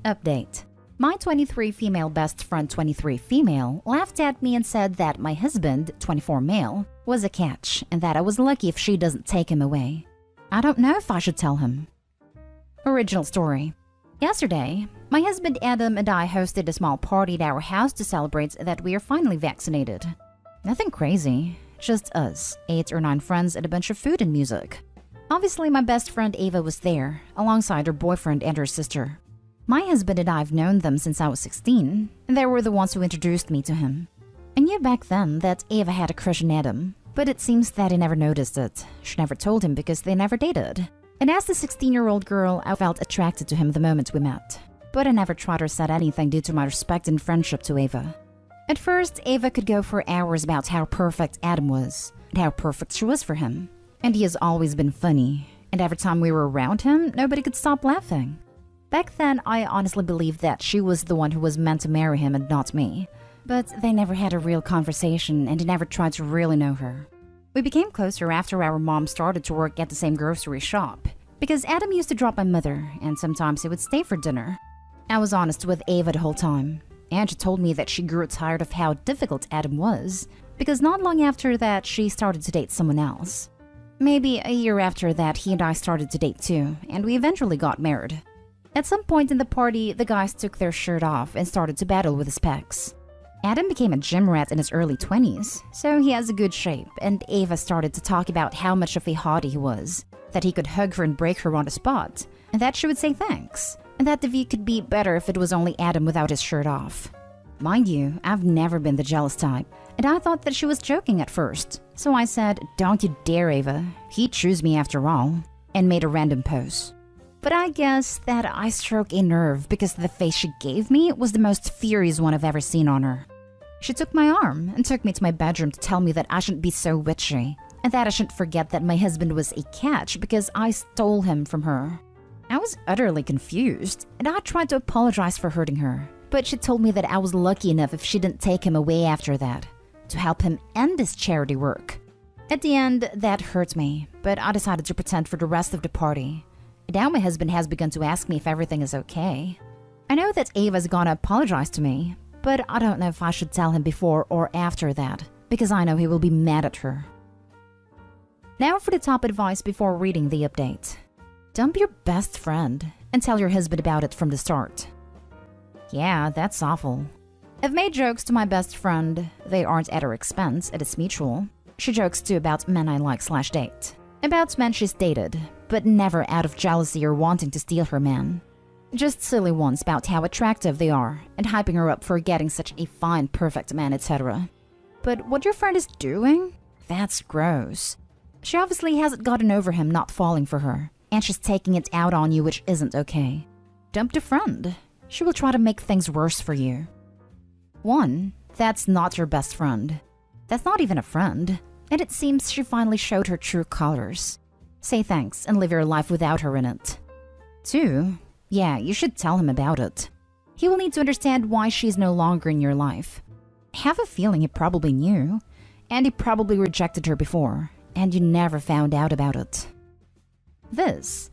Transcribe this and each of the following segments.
Update. My 23 female best friend 23 female laughed at me and said that my husband 24 male was a catch and that I was lucky if she doesn't take him away. I don't know if I should tell him. Original story. Yesterday, my husband Adam and I hosted a small party at our house to celebrate that we are finally vaccinated. Nothing crazy, just us, 8 or 9 friends and a bunch of food and music. Obviously, my best friend Ava was there, alongside her boyfriend and her sister. My husband and I have known them since I was 16, and they were the ones who introduced me to him. I knew back then that Ava had a crush on Adam, but it seems that he never noticed it. She never told him because they never dated. And as the 16-year-old girl, I felt attracted to him the moment we met. But I never tried or said anything due to my respect and friendship to Ava. At first, Ava could go for hours about how perfect Adam was, and how perfect she was for him. And he has always been funny, and every time we were around him, nobody could stop laughing. Back then, I honestly believed that she was the one who was meant to marry him and not me. But they never had a real conversation and he never tried to really know her. We became closer after our mom started to work at the same grocery shop, because Adam used to drop my mother and sometimes he would stay for dinner. I was honest with Ava the whole time, and she told me that she grew tired of how difficult Adam was, because not long after that she started to date someone else. Maybe a year after that he and I started to date too, and we eventually got married. At some point in the party, the guys took their shirt off and started to battle with his pecs. Adam became a gym rat in his early 20s, so he has a good shape, and Ava started to talk about how much of a hottie he was, that he could hug her and break her on the spot, and that she would say thanks, and that the view could be better if it was only Adam without his shirt off. Mind you, I've never been the jealous type, and I thought that she was joking at first, so I said, "Don't you dare, Ava, he'd choose me after all," and made a random pose. But I guess that I struck a nerve because the face she gave me was the most furious one I've ever seen on her. She took my arm and took me to my bedroom to tell me that I shouldn't be so witchy, and that I shouldn't forget that my husband was a catch because I stole him from her. I was utterly confused, and I tried to apologize for hurting her, but she told me that I was lucky enough if she didn't take him away after that, to help him end his charity work. At the end, that hurt me, but I decided to pretend for the rest of the party. Now my husband has begun to ask me if everything is okay. I know that Ava's gonna apologize to me, but I don't know if I should tell him before or after that, because I know he will be mad at her. Now for the top advice before reading the update. Dump your best friend and tell your husband about it from the start. Yeah, that's awful. I've made jokes to my best friend. They aren't at her expense, it is mutual. She jokes too about men I like/date. About men she's dated, but never out of jealousy or wanting to steal her man. Just silly ones about how attractive they are and hyping her up for getting such a fine, perfect man, etc. But what your friend is doing? That's gross. She obviously hasn't gotten over him not falling for her, and she's taking it out on you, which isn't okay. Dump the friend. She will try to make things worse for you. 1. That's not your best friend. That's not even a friend. And it seems she finally showed her true colors. Say thanks and live your life without her in it. 2. Yeah, you should tell him about it. He will need to understand why she's no longer in your life. I have a feeling he probably knew, and he probably rejected her before, and you never found out about it. This.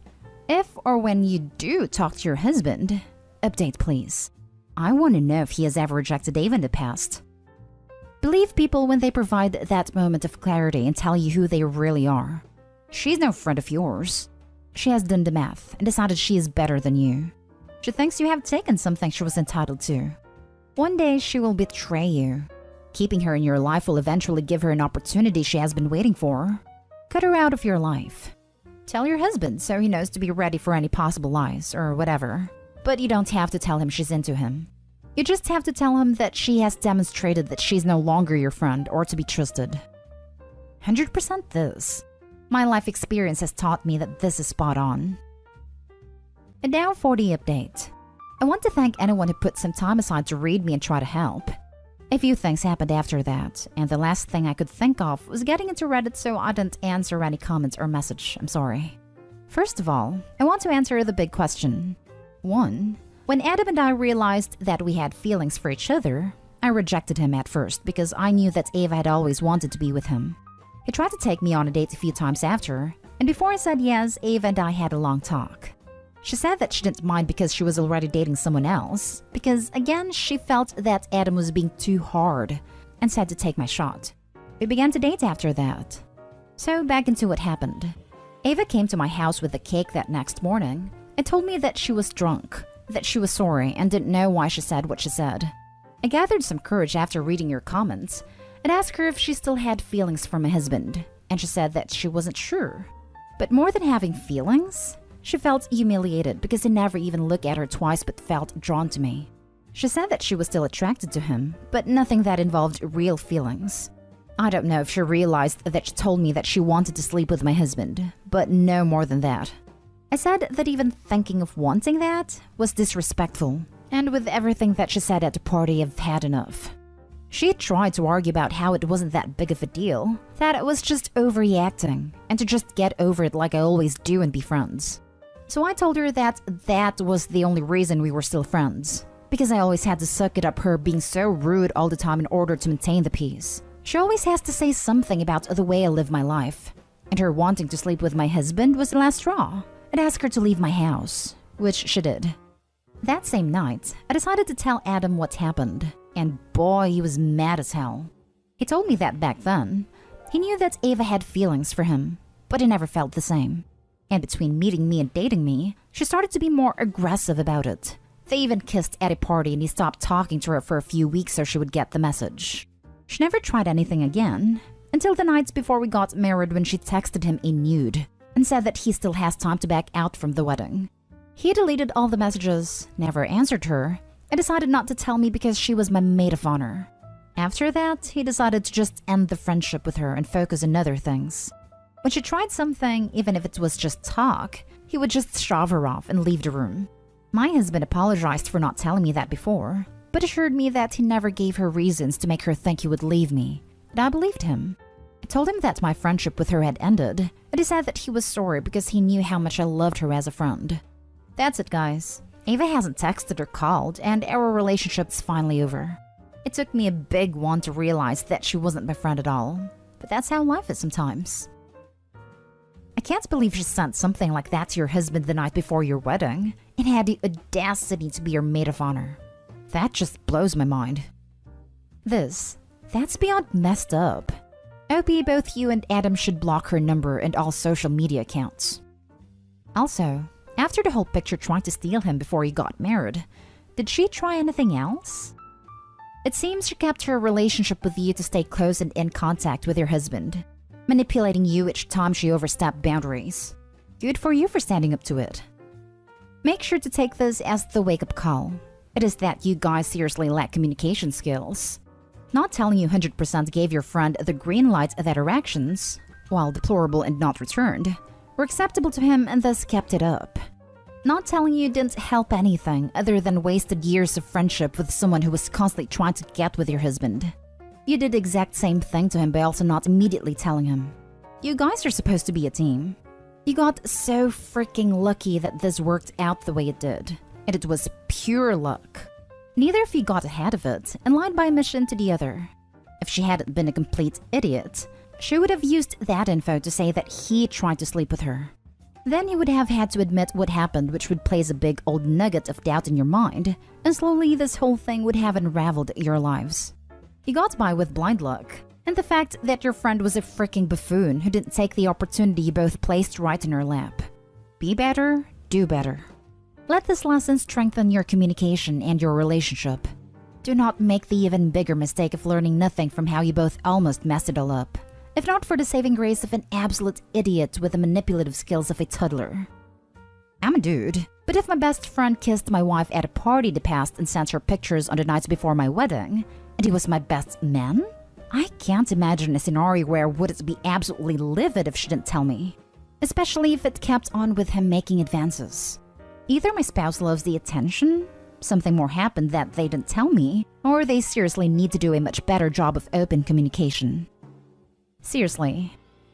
If or when you do talk to your husband, update please. I want to know if he has ever rejected Ava in the past. Believe people when they provide that moment of clarity and tell you who they really are. She's no friend of yours. She has done the math and decided she is better than you. She thinks you have taken something she was entitled to. One day she will betray you. Keeping her in your life will eventually give her an opportunity she has been waiting for. Cut her out of your life. Tell your husband so he knows to be ready for any possible lies or whatever. But you don't have to tell him she's into him. You just have to tell him that she has demonstrated that she's no longer your friend or to be trusted. 100% this. My life experience has taught me that this is spot on. And now for the update. I want to thank anyone who put some time aside to read me and try to help. A few things happened after that, and the last thing I could think of was getting into Reddit, so I didn't answer any comments or message. I'm sorry. First of all, I want to answer the big question. 1. When Adam and I realized that we had feelings for each other, I rejected him at first because I knew that Ava had always wanted to be with him. He tried to take me on a date a few times after, and before I said yes, Ava and I had a long talk. She said that she didn't mind because she was already dating someone else, because again, she felt that Adam was being too hard, and said to take my shot. We began to date after that. So back into what happened. Ava came to my house with a cake that next morning and told me that she was drunk, that she was sorry and didn't know why she said what she said. I gathered some courage after reading your comments and asked her if she still had feelings for my husband, and she said that she wasn't sure. But more than having feelings, she felt humiliated because he never even looked at her twice but felt drawn to me. She said that she was still attracted to him, but nothing that involved real feelings. I don't know if she realized that she told me that she wanted to sleep with my husband, but no more than that. I said that even thinking of wanting that was disrespectful, and with everything that she said at the party, I've had enough. She tried to argue about how it wasn't that big of a deal, that it was just overreacting, and to just get over it like I always do and be friends. So I told her that that was the only reason we were still friends, because I always had to suck it up her being so rude all the time in order to maintain the peace. She always has to say something about the way I live my life, and her wanting to sleep with my husband was the last straw. I'd ask her to leave my house, which she did. That same night, I decided to tell Adam what happened, and boy, he was mad as hell. He told me that back then, he knew that Ava had feelings for him, but he never felt the same. And between meeting me and dating me, she started to be more aggressive about it. They even kissed at a party and he stopped talking to her for a few weeks so she would get the message. She never tried anything again, until the nights before we got married when she texted him a nude and said that he still has time to back out from the wedding. He deleted all the messages, never answered her, and decided not to tell me because she was my maid of honor. After that, he decided to just end the friendship with her and focus on other things. When she tried something, even if it was just talk, he would just shove her off and leave the room. My husband apologized for not telling me that before, but assured me that he never gave her reasons to make her think he would leave me, and I believed him. I told him that my friendship with her had ended, and he said that he was sorry because he knew how much I loved her as a friend. That's it, guys. Ava hasn't texted or called, and our relationship's finally over. It took me a big one to realize that she wasn't my friend at all, but that's how life is sometimes. I can't believe she sent something like that to your husband the night before your wedding and had the audacity to be your maid of honor. That just blows my mind. That's beyond messed up. OP, both you and Adam should block her number and all social media accounts. Also, after the whole picture trying to steal him before he got married, did she try anything else? It seems she kept her relationship with you to stay close and in contact with your husband, manipulating you each time she overstepped boundaries. Good for you for standing up to it. Make sure to take this as the wake-up call. It is that you guys seriously lack communication skills. Not telling you 100% gave your friend the green light that her actions, while deplorable and not returned, were acceptable to him and thus kept it up. Not telling you didn't help anything other than wasted years of friendship with someone who was constantly trying to get with your husband. You did the exact same thing to him by also not immediately telling him. You guys are supposed to be a team. You got so freaking lucky that this worked out the way it did, and it was pure luck. Neither of you got ahead of it and lied by omission to the other. If she hadn't been a complete idiot, she would have used that info to say that he tried to sleep with her. Then he would have had to admit what happened, which would place a big old nugget of doubt in your mind, and slowly this whole thing would have unraveled your lives. You got by with blind luck, and the fact that your friend was a freaking buffoon who didn't take the opportunity you both placed right in her lap. Be better, do better. Let this lesson strengthen your communication and your relationship. Do not make the even bigger mistake of learning nothing from how you both almost messed it all up, if not for the saving grace of an absolute idiot with the manipulative skills of a toddler. I'm a dude, but if my best friend kissed my wife at a party in the past and sent her pictures on the nights before my wedding, and he was my best man, I can't imagine a scenario where I wouldn't be absolutely livid if she didn't tell me, especially if it kept on with him making advances. Either my spouse loves the attention, something more happened that they didn't tell me, or they seriously need to do a much better job of open communication. Seriously,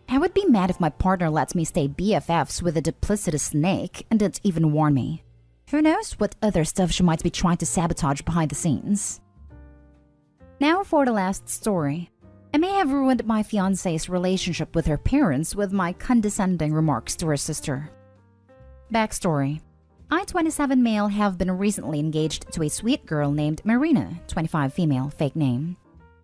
I would be mad if my partner lets me stay BFFs with a duplicitous snake and didn't even warn me. Who knows what other stuff she might be trying to sabotage behind the scenes. Now for the last story. I may have ruined my fiancé's relationship with her parents with my condescending remarks to her sister. Backstory. I, 27 male, have been recently engaged to a sweet girl named Marina, 25 female, fake name.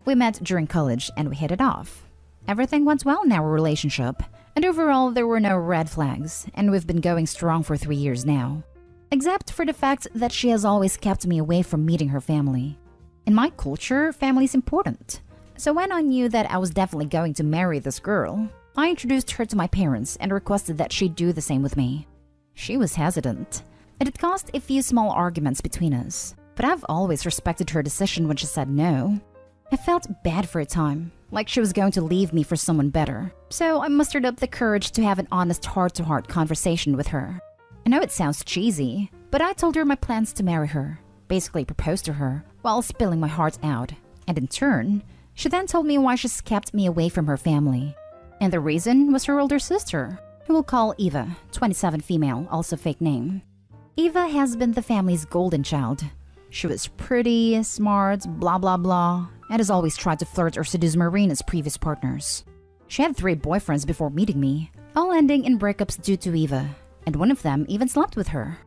We met during college and we hit it off. Everything went well in our relationship, and overall there were no red flags, and we've been going strong for 3 years now. Except for the fact that she has always kept me away from meeting her family. In my culture, family is important. So when I knew that I was definitely going to marry this girl, I introduced her to my parents and requested that she do the same with me. She was hesitant, and it caused a few small arguments between us, but I've always respected her decision when she said no. I felt bad for a time, like she was going to leave me for someone better, so I mustered up the courage to have an honest heart-to-heart conversation with her. I know it sounds cheesy, but I told her my plans to marry her, basically proposed to her, while spilling my heart out, and in turn, she then told me why she's kept me away from her family. And the reason was her older sister, who we'll call Eva, 27 female, also fake name. Eva has been the family's golden child. She was pretty, smart, blah blah blah, and has always tried to flirt or seduce Marina's previous partners. She had 3 boyfriends before meeting me, all ending in breakups due to Eva, and one of them even slept with her.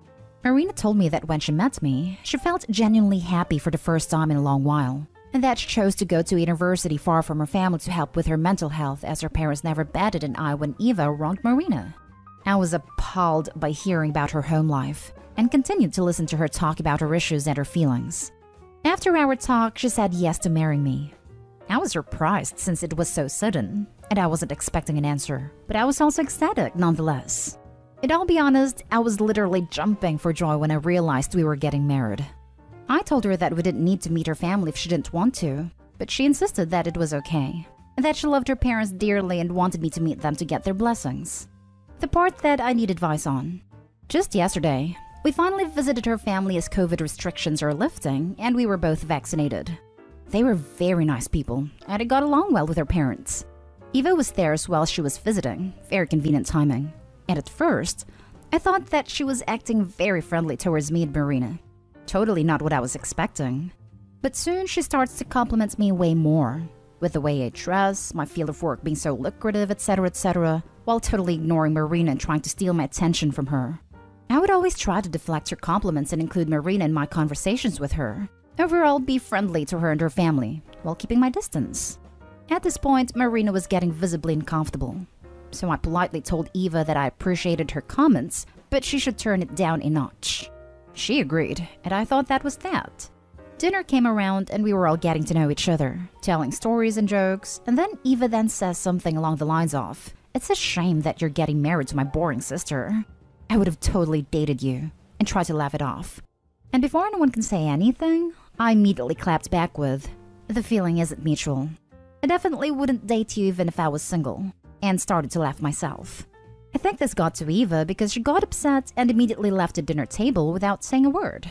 Marina told me that when she met me, she felt genuinely happy for the first time in a long while, and that she chose to go to a university far from her family to help with her mental health, as her parents never batted an eye when Eva wronged Marina. I was appalled by hearing about her home life, and continued to listen to her talk about her issues and her feelings. After our talk, she said yes to marrying me. I was surprised since it was so sudden, and I wasn't expecting an answer, but I was also ecstatic nonetheless. And I'll be honest, I was literally jumping for joy when I realized we were getting married. I told her that we didn't need to meet her family if she didn't want to, but she insisted that it was okay, and that she loved her parents dearly and wanted me to meet them to get their blessings. The part that I need advice on. Just yesterday, we finally visited her family as COVID restrictions are lifting, and we were both vaccinated. They were very nice people, and I got along well with her parents. Eva was there as well as she was visiting, very convenient timing. And at first, I thought that she was acting very friendly towards me and Marina. Totally not what I was expecting. But soon she starts to compliment me way more, with the way I dress, my field of work being so lucrative, etc., while totally ignoring Marina and trying to steal my attention from her. I would always try to deflect her compliments and include Marina in my conversations with her. Overall, be friendly to her and her family, while keeping my distance. At this point, Marina was getting visibly uncomfortable. So I politely told Eva that I appreciated her comments, but she should turn it down a notch. She agreed, and I thought that was that. Dinner came around and we were all getting to know each other, telling stories and jokes, and then Eva then says something along the lines of, "It's a shame that you're getting married to my boring sister. I would have totally dated you," and tried to laugh it off. And before anyone can say anything, I immediately clapped back with, "The feeling isn't mutual. I definitely wouldn't date you even if I was single," and started to laugh myself. I think this got to Eva because she got upset and immediately left the dinner table without saying a word.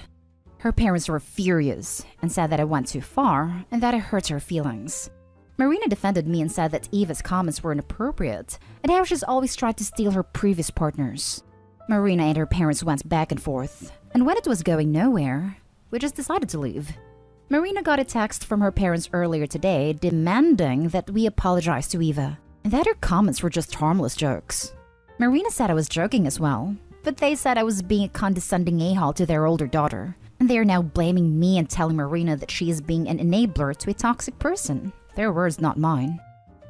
Her parents were furious and said that I went too far and that I hurt her feelings. Marina defended me and said that Eva's comments were inappropriate and how she's always tried to steal her previous partners. Marina and her parents went back and forth, and when it was going nowhere, we just decided to leave. Marina got a text from her parents earlier today demanding that we apologize to Eva, and that her comments were just harmless jokes. Marina said I was joking as well, but they said I was being a condescending a-hole to their older daughter, and they are now blaming me and telling Marina that she is being an enabler to a toxic person. Their words, not mine.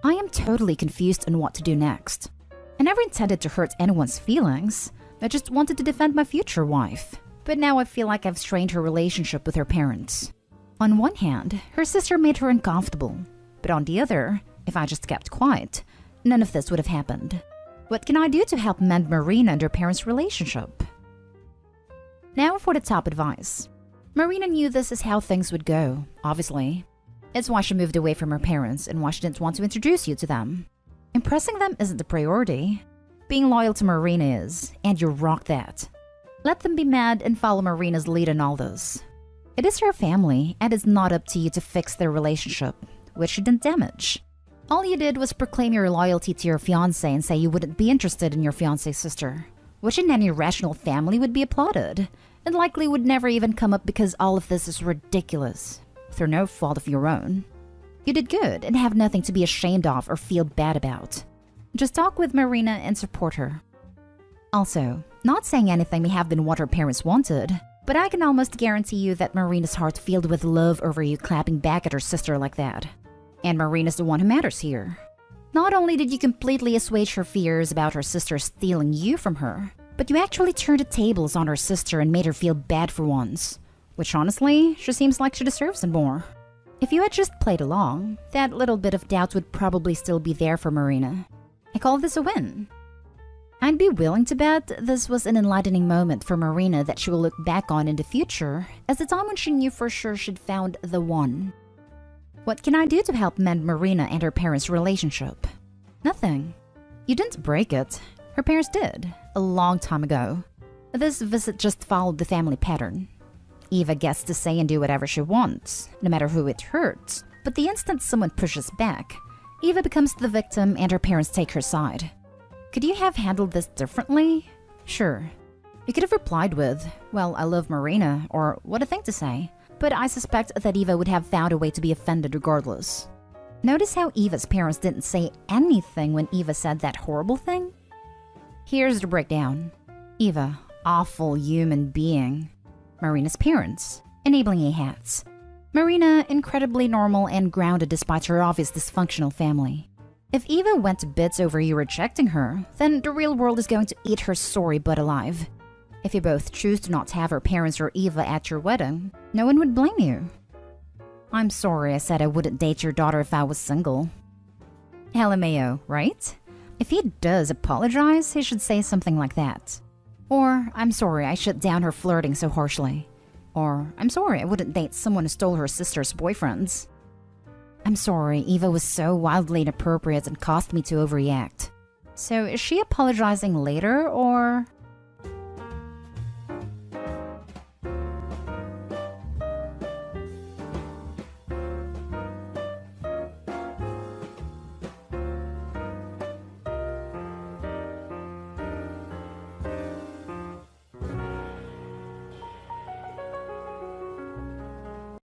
I am totally confused on what to do next. I never intended to hurt anyone's feelings. I just wanted to defend my future wife. But now I feel like I've strained her relationship with her parents. On one hand, her sister made her uncomfortable, but on the other, if I just kept quiet, none of this would have happened. What can I do to help mend Marina and her parents' relationship? Now for the top advice. Marina knew this is how things would go, obviously. It's why she moved away from her parents and why she didn't want to introduce you to them. Impressing them isn't the priority. Being loyal to Marina is, and you rock that. Let them be mad and follow Marina's lead in all this. It is her family, and it's not up to you to fix their relationship, which you didn't damage. All you did was proclaim your loyalty to your fiancé and say you wouldn't be interested in your fiancé's sister, which in any rational family would be applauded, and likely would never even come up because all of this is ridiculous, through no fault of your own. You did good and have nothing to be ashamed of or feel bad about. Just talk with Marina and support her. Also, Not saying anything may have been what her parents wanted, but I can almost guarantee you that Marina's heart filled with love over you clapping back at her sister like that. And Marina's the one who matters here. Not only did you completely assuage her fears about her sister stealing you from her, but you actually turned the tables on her sister and made her feel bad for once. Which honestly, she seems like she deserves it more. If you had just played along, that little bit of doubt would probably still be there for Marina. I call this a win. I'd be willing to bet this was an enlightening moment for Marina that she will look back on in the future as the time when she knew for sure she'd found the one. What can I do to help mend Marina and her parents' relationship? Nothing. You didn't break it. Her parents did, a long time ago. This visit just followed the family pattern. Eva gets to say and do whatever she wants, no matter who it hurts. But the instant someone pushes back, Eva becomes the victim and her parents take her side. Could you have handled this differently? Sure. You could have replied with, well, I love Marina, or what a thing to say. But I suspect that Eva would have found a way to be offended regardless. Notice how Eva's parents didn't say anything when Eva said that horrible thing? Here's the breakdown. Eva, awful human being. Marina's parents, enabling A-hats. Marina, incredibly normal and grounded despite her obvious dysfunctional family. If Eva went to bits over you rejecting her, then the real world is going to eat her sorry butt alive. If you both choose to not have her parents or Eva at your wedding, no one would blame you. I'm sorry I said I wouldn't date your daughter if I was single. LMAO, right? If he does apologize, he should say something like that. Or, I'm sorry I shut down her flirting so harshly. Or, I'm sorry I wouldn't date someone who stole her sister's boyfriends. I'm sorry, Eva was so wildly inappropriate and caused me to overreact. So is she apologizing later, or